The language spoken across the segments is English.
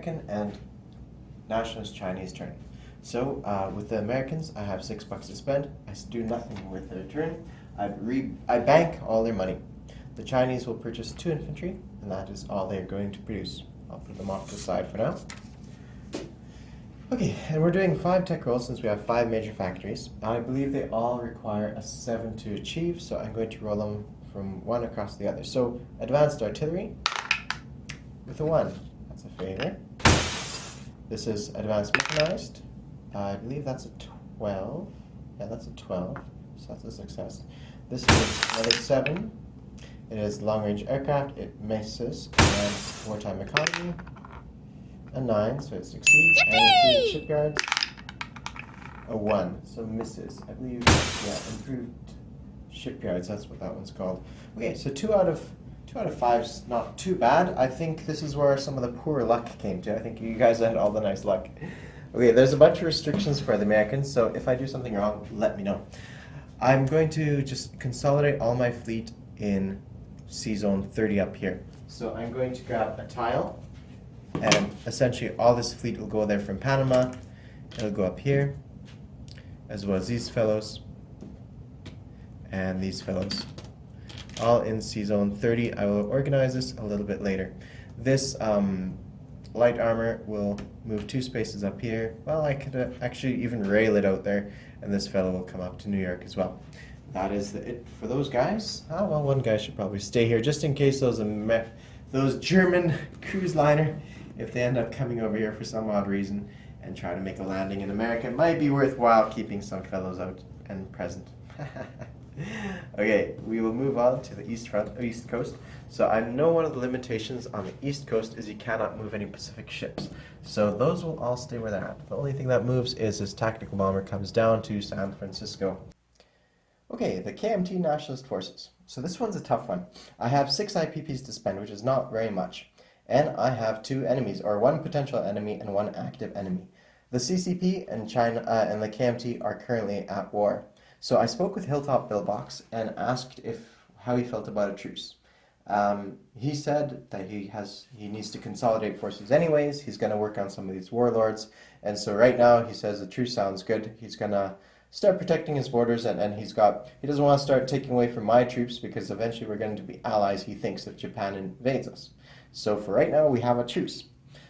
American and Nationalist Chinese turn. So with the Americans, I have $6 to spend. I do nothing with their turn. I bank all their money. The Chinese will purchase 2 infantry, and that is all they're going to produce. I'll put them off to the side for now. Okay, and we're doing 5 tech rolls since we have 5 major factories. I believe they all require a 7 to achieve, so I'm going to roll them from one across the other. So advanced artillery with a 1. That's a favor. This is advanced mechanized. I believe that's a 12. Yeah, that's a 12, so that's a success. This is another 7. It is long-range aircraft. It misses. And wartime economy. A 9, so it succeeds. And improved shipyards. A 1, so misses. I believe, yeah, improved shipyards. That's what that one's called. Okay, so 2 out of 5's not too bad. I think this is where some of the poor luck came to. I think you guys had all the nice luck. Okay, there's a bunch of restrictions for the Americans, so if I do something wrong, let me know. I'm going to just consolidate all my fleet in Sea Zone 30 up here. So I'm going to grab a tile, and essentially all this fleet will go there from Panama. It'll go up here, as well as these fellows, and these fellows. All in Sea Zone 30. I will organize this a little bit later. This light armor will move 2 spaces up here. Well, I could actually even rail it out there, and this fellow will come up to New York as well. That is it for those guys. Oh, well, one guy should probably stay here just in case those German cruise liner, if they end up coming over here for some odd reason and try to make a landing in America, it might be worthwhile keeping some fellows out and present. Okay, we will move on to the east coast. So I know one of the limitations on the east coast is you cannot move any Pacific ships. So those will all stay where they're at. The only thing that moves is this tactical bomber comes down to San Francisco. Okay, the KMT Nationalist Forces. So this one's a tough one. I have 6 IPPs to spend, which is not very much. And I have 2 enemies, or 1 potential enemy and 1 active enemy. The CCP and China and the KMT are currently at war. So I spoke with Hilltop Billbox and asked how he felt about a truce. He said that he needs to consolidate forces anyways. He's going to work on some of these warlords. And so right now he says the truce sounds good. He's going to start protecting his borders, and he doesn't want to start taking away from my troops because eventually we're going to be allies, he thinks, if Japan invades us. So for right now we have a truce.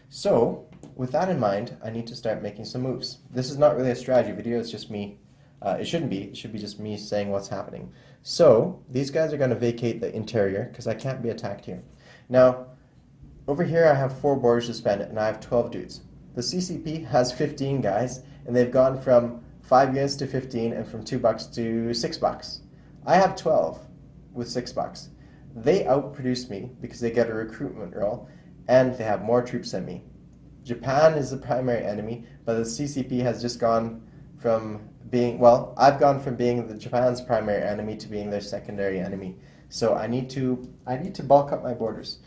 So with that in mind, I need to start making some moves. This is not really a strategy video, it's just me. It shouldn't be. It should be just me saying what's happening. So these guys are going to vacate the interior because I can't be attacked here. Now, over here I have 4 borders to spend, and I have 12 dudes. The CCP has 15 guys, and they've gone from 5 units to 15, and from $2 to $6. I have 12 with $6. They outproduce me because they get a recruitment role, and they have more troops than me. Japan is the primary enemy, but the CCP has just gone from I've gone from being Japan's primary enemy to being their secondary enemy. So I need to bulk up my borders.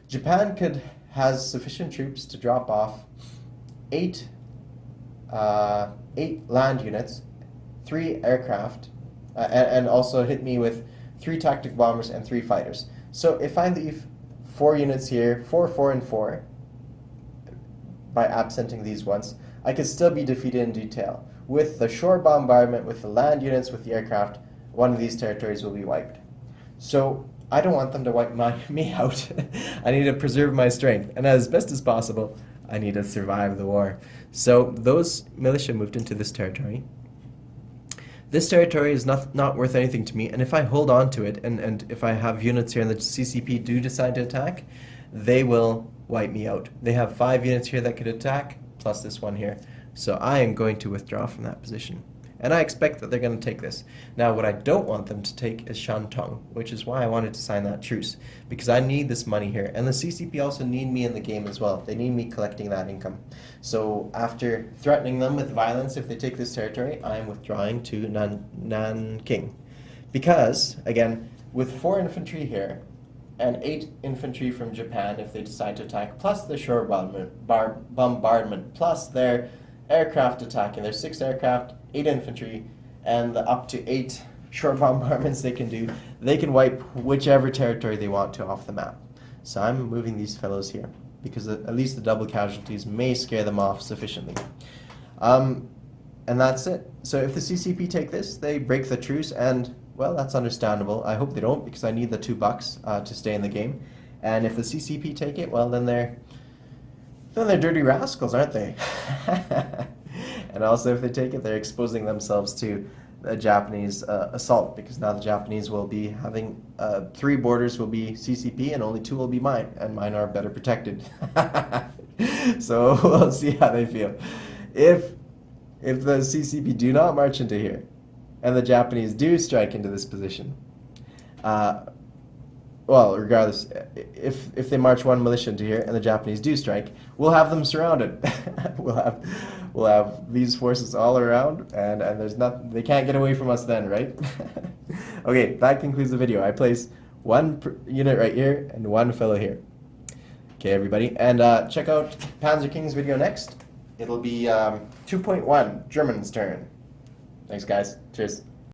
Japan has sufficient troops to drop off 8 land units, 3 aircraft, and also hit me with 3 tactic bombers and 3 fighters. So if I leave 4 units here, 4, 4, and 4, by absenting these ones, I could still be defeated in detail. With the shore bombardment, with the land units, with the aircraft, one of these territories will be wiped. So I don't want them to wipe me out. I need to preserve my strength, and as best as possible, I need to survive the war. So those militia moved into this territory. This territory is not worth anything to me, and if I hold on to it, and if I have units here and the CCP do decide to attack, they will wipe me out. They have 5 units here that could attack, plus this one here. So I am going to withdraw from that position. And I expect that they're going to take this. Now, what I don't want them to take is Shantung, which is why I wanted to sign that truce, because I need this money here. And the CCP also need me in the game as well. They need me collecting that income. So after threatening them with violence if they take this territory, I am withdrawing to Nanking. Because, again, with 4 infantry here, and 8 infantry from Japan if they decide to attack, plus the shore bombardment, plus their aircraft attacking. There's 6 aircraft, 8 infantry, and the up to 8 shore bombardments they can do. They can wipe whichever territory they want to off the map. So I'm moving these fellows here. because at least the double casualties may scare them off sufficiently. And that's it. So if the CCP take this, they break the truce, and, well, that's understandable. I hope they don't, because I need the $2 to stay in the game. And if the CCP take it, well, then they're dirty rascals, aren't they? And also, if they take it, they're exposing themselves to a Japanese assault, because now the Japanese will be having 3 borders will be CCP and only 2 will be mine, and mine are better protected. So we'll see how they feel. If the CCP do not march into here, and the Japanese do strike into this position, well, regardless, if they march 1 militia into here and the Japanese do strike, we'll have them surrounded. we'll have these forces all around, and there's nothing, they can't get away from us then, right? Okay, that concludes the video. I place 1 unit right here and 1 fellow here. Okay, everybody, and check out Panzer King's video next. It'll be 2.1, German's turn. Thanks, guys. Cheers.